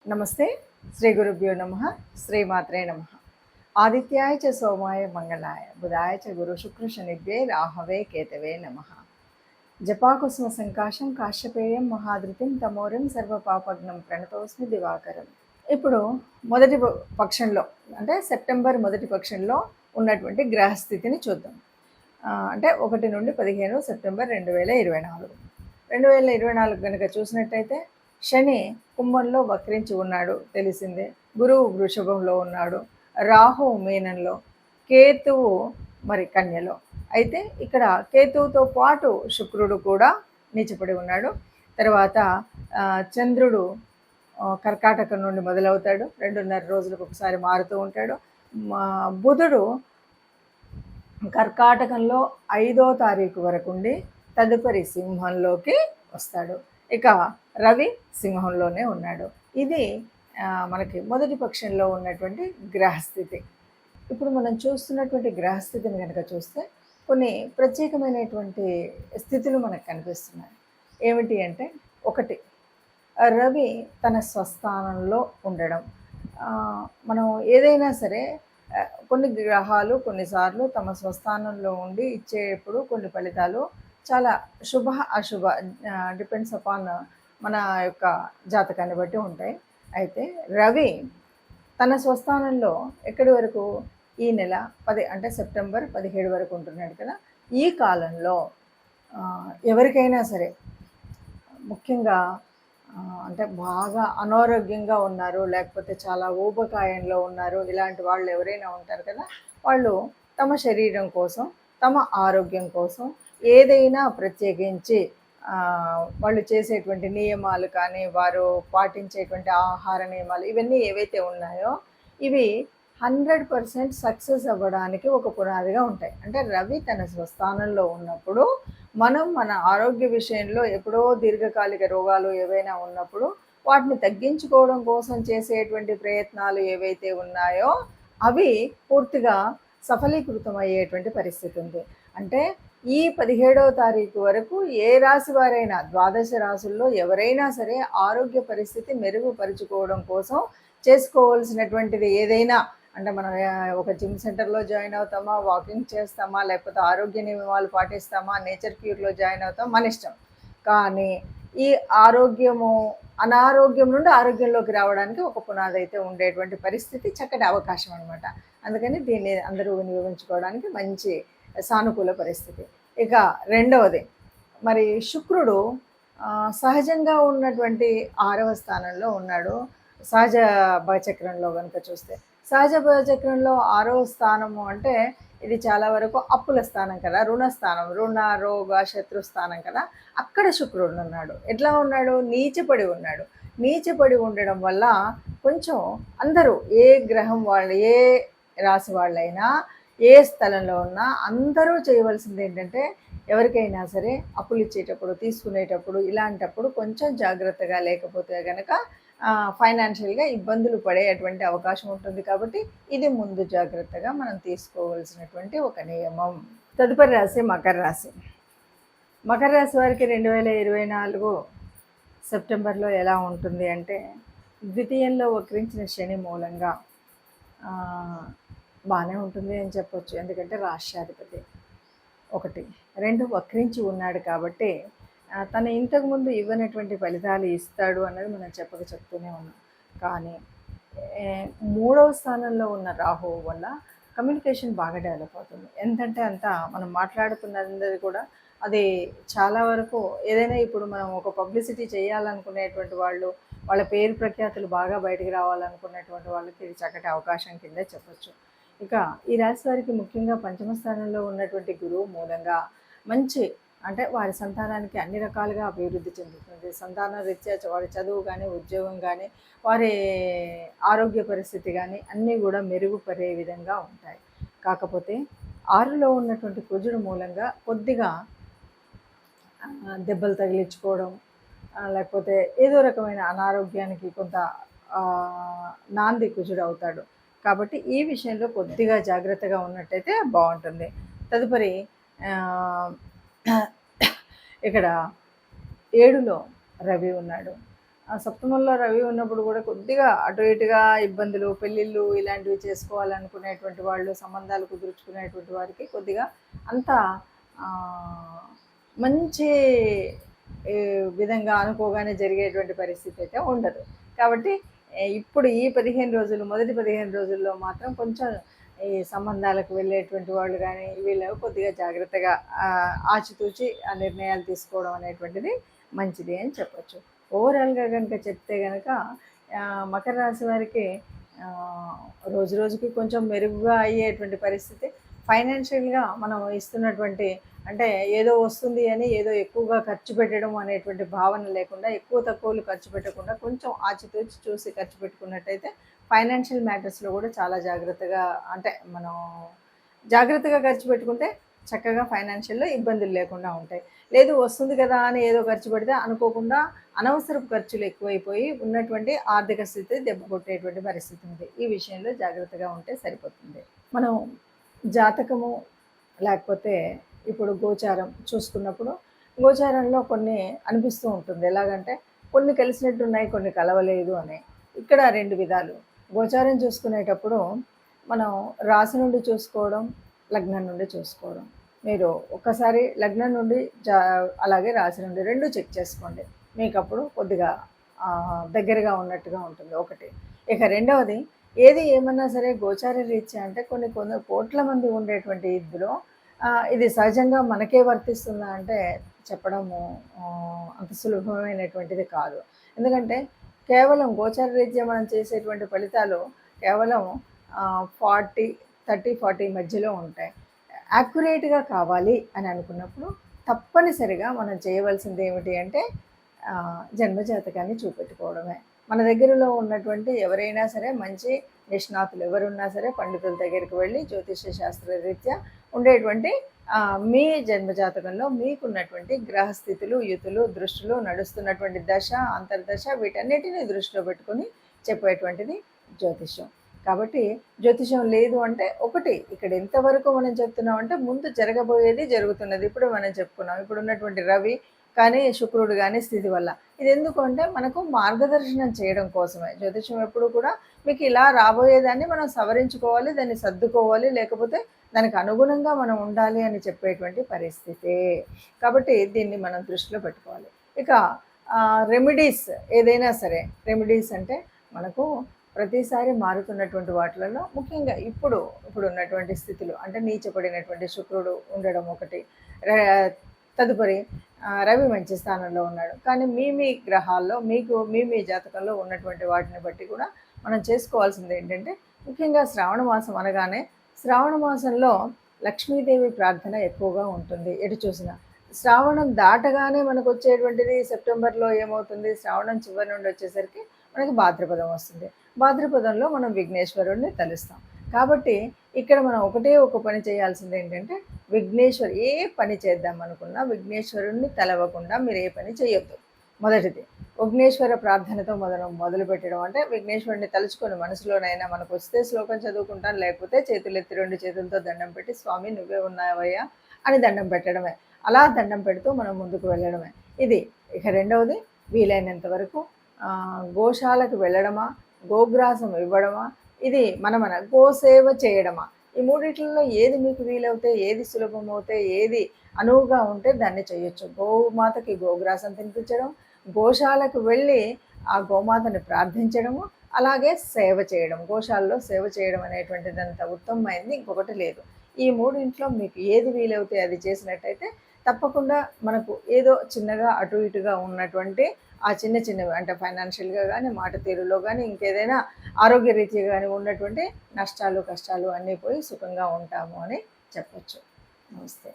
నమస్తే. శ్రీ గురుభ్యో నమః. శ్రీమాత్రే నమః. ఆదిత్యాయ చ సోమాయ మంగళాయ బుధాయ చ గురు శుక్ర శనిభ్యే రాహవే కేతవే నమః. జపాకుసుమ సంకాశం కాశ్యపేయం మహాధృతిం తమోరం సర్వపాపగ్నం ప్రణతోస్మి దివాకరం. ఇప్పుడు మొదటి పక్షంలో అంటే సెప్టెంబర్ మొదటి పక్షంలో ఉన్నటువంటి గ్రహస్థితిని చూద్దాం. అంటే 1 నుండి 15 సెప్టెంబర్ 2024. 2024 కనుక చూసినట్టయితే శని కుంభంలో వక్రించి ఉన్నాడు తెలిసిందే, గురువు వృషభంలో ఉన్నాడు, రాహువు మీనంలో, కేతువు మరి కన్యలో. అయితే ఇక్కడ కేతువుతో పాటు శుక్రుడు కూడా నీచపడి ఉన్నాడు. తర్వాత చంద్రుడు కర్కాటకం నుండి మొదలవుతాడు, 2.5 రోజులకు ఒకసారి మారుతూ ఉంటాడు. బుధుడు కర్కాటకంలో 5వ తారీఖు వరకు ఉండి తదుపరి సింహంలోకి వస్తాడు. ఇక రవి సింహంలోనే ఉన్నాడు. ఇది మనకి మొదటి పక్షంలో ఉన్నటువంటి గ్రహస్థితి. ఇప్పుడు మనం చూస్తున్నటువంటి గ్రహస్థితిని కనుక చూస్తే కొన్ని ప్రత్యేకమైనటువంటి స్థితులు మనకు కనిపిస్తున్నాయి. ఏమిటి అంటే, 1 రవి తన స్వస్థానంలో ఉండడం. మనం ఏదైనా సరే కొన్ని గ్రహాలు కొన్నిసార్లు తమ స్వస్థానంలో ఉండి ఇచ్చేప్పుడు కొన్ని ఫలితాలు చాలా శుభ అశుభ డిపెండ్స్ అపాన్ మన యొక్క జాతకాన్ని బట్టి ఉంటాయి. అయితే రవి తన స్వస్థానంలో ఎక్కడి వరకు, ఈ నెల 10 అంటే సెప్టెంబర్ 17 వరకు ఉంటున్నాడు కదా. ఈ కాలంలో ఎవరికైనా సరే ముఖ్యంగా అంటే బాగా అనారోగ్యంగా ఉన్నారు, లేకపోతే చాలా ఊబకాయంలో ఉన్నారు, ఇలాంటి వాళ్ళు ఎవరైనా ఉంటారు కదా, వాళ్ళు తమ శరీరం కోసం, తమ ఆరోగ్యం కోసం ఏదైనా ప్రత్యేకించి వాళ్ళు చేసేటువంటి నియమాలు కానీ, వారు పాటించేటువంటి ఆహార నియమాలు ఇవన్నీ ఏవైతే ఉన్నాయో ఇవి 100% సక్సెస్ అవ్వడానికి ఒక పునాదిగా ఉంటాయి. అంటే రవి తన స్వస్థానంలో ఉన్నప్పుడు మనం మన ఆరోగ్య విషయంలో ఎప్పుడో దీర్ఘకాలిక రోగాలు ఏవైనా ఉన్నప్పుడు వాటిని తగ్గించుకోవడం కోసం చేసేటువంటి ప్రయత్నాలు ఏవైతే ఉన్నాయో అవి పూర్తిగా సఫలీకృతం అయ్యేటువంటి పరిస్థితి ఉంది. అంటే ఈ 17వ తారీఖు వరకు ఏ రాశి వారైనా, 12 రాశుల్లో ఎవరైనా సరే ఆరోగ్య పరిస్థితి మెరుగుపరుచుకోవడం కోసం చేసుకోవాల్సినటువంటిది ఏదైనా, అంటే మనం ఒక జిమ్ సెంటర్లో జాయిన్ అవుతామా, వాకింగ్ చేస్తామా, లేకపోతే ఆరోగ్య నియమాలు పాటిస్తామా, నేచర్ క్యూర్లో జాయిన్ అవుతాం, మన ఇష్టం. కానీ ఈ అనారోగ్యం నుండి ఆరోగ్యంలోకి రావడానికి ఒక పునాది అయితే ఉండేటువంటి పరిస్థితి, చక్కటి అవకాశం అనమాట. అందుకని దీన్ని అందరూ వినియోగించుకోవడానికి మంచి సానుకూల పరిస్థితి. ఇక రెండవది, మరి శుక్రుడు సహజంగా ఉన్నటువంటి 6వ స్థానంలో ఉన్నాడు. సహజ భచక్రంలో కనుక చూస్తే, సహజ భచక్రంలో 6వ స్థానము అంటే ఇది చాలా వరకు అప్పుల స్థానం కదా, రుణస్థానం, రుణ రోగ శత్రుస్థానం కదా. అక్కడ శుక్రుడు ఉన్నాడు. ఎట్లా ఉన్నాడు? నీచపడి ఉన్నాడు. నీచపడి ఉండడం వల్ల కొంచెం అందరూ, ఏ గ్రహం వాళ్ళు, ఏ రాశి వాళ్ళైనా, ఏ స్థలంలో ఉన్నా అందరూ చేయవలసింది ఏంటంటే, ఎవరికైనా సరే అప్పులు ఇచ్చేటప్పుడు, తీసుకునేటప్పుడు, ఇలాంటప్పుడు కొంచెం జాగ్రత్తగా లేకపోతే కనుక ఫైనాన్షియల్గా ఇబ్బందులు పడేటువంటి అవకాశం ఉంటుంది. కాబట్టి ఇది ముందు జాగ్రత్తగా మనం తీసుకోవాల్సినటువంటి ఒక నియమం. తదుపరి రాశి మకర రాశి. మకర రాశి వారికి 2024 సెప్టెంబర్లో ఎలా ఉంటుంది అంటే, ద్వితీయంలో వక్రించిన శని మూలంగా బాగానే ఉంటుంది అని చెప్పొచ్చు. ఎందుకంటే రాష్ట్రాధిపతి 1, 2 వక్రించి ఉన్నాడు కాబట్టి తను ఇంతకుముందు ఇవ్వనటువంటి ఫలితాలు ఇస్తాడు అన్నది మనం చెప్తూనే ఉన్నాం. కానీ 3వ స్థానంలో ఉన్న రాహువు వల్ల కమ్యూనికేషన్ బాగా డెవలప్ అవుతుంది. ఎంతంటే అంత మనం మాట్లాడుతున్నది కూడా అది చాలా వరకు ఏదైనా, ఇప్పుడు మనం ఒక పబ్లిసిటీ చేయాలనుకునేటువంటి వాళ్ళు, వాళ్ళ పేరు ప్రఖ్యాతులు బాగా బయటికి రావాలనుకునేటువంటి వాళ్ళకి ఇది చక్కటి అవకాశం కింద చెప్పచ్చు. ఇక ఈ రాశి వారికి ముఖ్యంగా 5వ స్థానంలో ఉన్నటువంటి గురువు మూలంగా మంచి, అంటే వారి సంతానానికి అన్ని రకాలుగా అభివృద్ధి చెందుతుంది. సంతాన రీత్యా వారి చదువు కానీ, ఉద్యోగం కానీ, వారి ఆరోగ్య పరిస్థితి కానీ అన్నీ కూడా మెరుగుపడే విధంగా ఉంటాయి. కాకపోతే 6లో ఉన్నటువంటి కుజుడు మూలంగా కొద్దిగా దెబ్బలు తగిలించుకోవడం, లేకపోతే ఏదో రకమైన అనారోగ్యానికి కొంత నాంది కుజుడు అవుతాడు. కాబట్టి ఈ విషయంలో కొద్దిగా జాగ్రత్తగా ఉన్నట్టయితే బాగుంటుంది. తదుపరి ఇక్కడ 7లో రవి ఉన్నాడు. సప్తమంలో రవి ఉన్నప్పుడు కూడా కొద్దిగా అటు ఇటుగా ఇబ్బందులు, పెళ్ళిళ్ళు ఇలాంటివి చేసుకోవాలనుకునేటువంటి వాళ్ళు, సంబంధాలు కుదుర్చుకునేటువంటి వారికి కొద్దిగా అంత మంచి విధంగా అనుకోగానే జరిగేటువంటి పరిస్థితి అయితే ఉండదు. కాబట్టి ఇప్పుడు ఈ 15 రోజులు, మొదటి 15 రోజుల్లో మాత్రం కొంచెం ఈ సంబంధాలకు వెళ్ళేటువంటి వాళ్ళు కానీ వీళ్ళు కొద్దిగా జాగ్రత్తగా ఆచితూచి ఆ నిర్ణయాలు తీసుకోవడం అనేటువంటిది మంచిది అని చెప్పచ్చు. ఓవరాల్గా కనుక చెప్తే కనుక మకర రాశి వారికి రోజు రోజుకి కొంచెం మెరుగుగా అయ్యేటువంటి పరిస్థితి. ఫైనాన్షియల్గా మనం ఇస్తున్నటువంటి అంటే ఏదో వస్తుంది అని ఏదో ఎక్కువగా ఖర్చు పెట్టడం అనేటువంటి భావన లేకుండా, ఎక్కువ తక్కువలు ఖర్చు పెట్టకుండా కొంచెం ఆచితూచి చూసి ఖర్చు పెట్టుకున్నట్టయితే ఫైనాన్షియల్ మ్యాటర్స్లో కూడా చాలా జాగ్రత్తగా, అంటే మనం జాగ్రత్తగా ఖర్చు పెట్టుకుంటే చక్కగా ఫైనాన్షియల్లో ఇబ్బందులు లేకుండా ఉంటాయి. లేదు వస్తుంది కదా అని ఏదో ఖర్చు పెడితే అనుకోకుండా అనవసరపు ఖర్చులు ఎక్కువైపోయి ఉన్నటువంటి ఆర్థిక స్థితి దెబ్బ కొట్టేటువంటి పరిస్థితి ఉంది. ఈ విషయంలో జాగ్రత్తగా ఉంటే సరిపోతుంది. మనం జాతకము లేకపోతే ఇప్పుడు గోచారం చూసుకున్నప్పుడు గోచారంలో కొన్ని అనిపిస్తూ ఉంటుంది. ఎలాగంటే కొన్ని కలిసినట్టున్నాయి, కొన్ని కలవలేదు అని. ఇక్కడ 2 విధాలు. గోచారం చూసుకునేటప్పుడు మనం రాశి నుండి చూసుకోవడం, లగ్నం నుండి చూసుకోవడం. మీరు ఒక్కసారి లగ్నం నుండి అలాగే రాశి నుండి 2 చెక్ చేసుకోండి. మీకు అప్పుడు కొద్దిగా దగ్గరగా ఉన్నట్టుగా ఉంటుంది ఒకటి. ఇక రెండవది, ఏది ఏమన్నా సరే గోచార రీత్యా అంటే కొన్ని కోట్ల మంది ఉండేటువంటి ఇందులో ఇది సహజంగా మనకే వర్తిస్తుందా అంటే చెప్పడము అంత సులభమైనటువంటిది కాదు. ఎందుకంటే కేవలం గోచార రీత్యా మనం చేసేటువంటి ఫలితాలు కేవలం 30-40 మధ్యలో ఉంటాయి. యాక్యురేట్గా కావాలి అని అనుకున్నప్పుడు తప్పనిసరిగా మనం చేయవలసింది ఏమిటి అంటే జన్మజాతకాన్ని చూపెట్టుకోవడమే. మన దగ్గరలో ఉన్నటువంటి ఎవరైనా సరే, మంచి నిష్ణాతులు ఎవరున్నా సరే పండితుల దగ్గరికి వెళ్ళి జ్యోతిష శాస్త్ర రీత్యా ఉండేటువంటి మీ జన్మజాతకంలో మీకున్నటువంటి గ్రహస్థితులు, యుతులు, దృష్టిలో నడుస్తున్నటువంటి దశ, అంతర్దశ వీటన్నిటిని దృష్టిలో పెట్టుకొని చెప్పేటువంటిది జ్యోతిషం. కాబట్టి జ్యోతిషం లేదు అంటే ఒకటి, ఇక్కడ ఎంతవరకు మనం చెప్తున్నామంటే ముందు జరగబోయేది జరుగుతున్నది. ఇప్పుడు మనం చెప్పుకున్నాం, ఇప్పుడు ఉన్నటువంటి రవి కానీ శుక్రుడు కానీ స్థితి వల్ల. ఇది ఎందుకు అంటే మనకు మార్గదర్శనం చేయడం కోసమే. జ్యోతిషం ఎప్పుడు కూడా మీకు ఇలా రాబోయేదాన్ని మనం సవరించుకోవాలి, దాన్ని సర్దుకోవాలి, లేకపోతే దానికి అనుగుణంగా మనం ఉండాలి అని చెప్పేటువంటి పరిస్థితి. కాబట్టి దీన్ని మనం దృష్టిలో పెట్టుకోవాలి. ఇక రెమెడీస్ ఏదైనా సరే, రెమెడీస్ అంటే మనకు ప్రతిసారి మారుతున్నటువంటి వాటిలలో ముఖ్యంగా ఇప్పుడు ఉన్నటువంటి స్థితులు అంటే నీచపడినటువంటి శుక్రుడు ఉండడం ఒకటి, తదుపరి రవి మంచి స్థానంలో ఉన్నాడు. కానీ మీ గ్రహాల్లో మీకు మీ జాతకంలో ఉన్నటువంటి వాటిని బట్టి కూడా మనం చేసుకోవాల్సింది ఏంటంటే ముఖ్యంగా శ్రావణ మాసం అనగానే శ్రావణ మాసంలో లక్ష్మీదేవి ప్రార్థన ఎక్కువగా ఉంటుంది. ఎటు చూసినా శ్రావణం దాటగానే మనకు వచ్చేటువంటిది సెప్టెంబర్లో ఏమవుతుంది, శ్రావణం చివరి నుండి వచ్చేసరికి మనకి భాద్రపదం వస్తుంది. భాద్రపదంలో మనం విఘ్నేశ్వరుడిని తలుస్తాం. కాబట్టి ఇక్కడ మనం ఒక పని చేయాల్సింది ఏంటంటే విఘ్నేశ్వరు ఏ పని చేద్దాం అనుకున్నా విఘ్నేశ్వరుడిని తలవకుండా మీరు ఏ పని చేయొద్దు. మొదటిది విఘ్నేశ్వర ప్రార్థనతో మొదలు పెట్టడం. అంటే విఘ్నేశ్వరుడిని తలుచుకొని మనసులోనైనా మనకు వస్తే శ్లోకం చదువుకుంటాను, లేకపోతే చేతులెత్తి 2 చేతులతో దండం పెట్టి స్వామి నువ్వే ఉన్నావయ్యా అని దండం పెట్టడమే. అలా దండం పెడుతూ మనం ముందుకు వెళ్ళడమే ఇది. ఇక రెండవది, వీలైనంత వరకు గోశాలకు వెళ్ళడమా, గోగ్రాసం ఇవ్వడమా, ఇది మన గోసేవ చేయడమా, ఈ మూడిట్లలో ఏది మీకు వీలవుతే, ఏది సులభమవుతే, ఏది అనువుగా ఉంటే దాన్ని చేయొచ్చు. గోమాతకి గోగ్రాసం తినిపించడం, గోశాలకు వెళ్ళి ఆ గోమాతని ప్రార్థించడము, అలాగే సేవ చేయడం. గోశాలలో సేవ చేయడం అనేటువంటిది అంత ఉత్తమమైంది ఇంకొకటి లేదు. ఈ మూడింట్లో మీకు ఏది వీలవుతే అది చేసినట్టయితే తప్పకుండా మనకు ఏదో చిన్నగా అటు ఇటుగా ఉన్నటువంటి ఆ చిన్నవి అంటే ఫైనాన్షియల్గా కానీ, మాట తీరులో కానీ, ఇంకేదైనా ఆరోగ్య రీత్యా కానీ ఉన్నటువంటి నష్టాలు కష్టాలు అన్నీ పోయి సుఖంగా ఉంటాము అని చెప్పచ్చు. నమస్తే.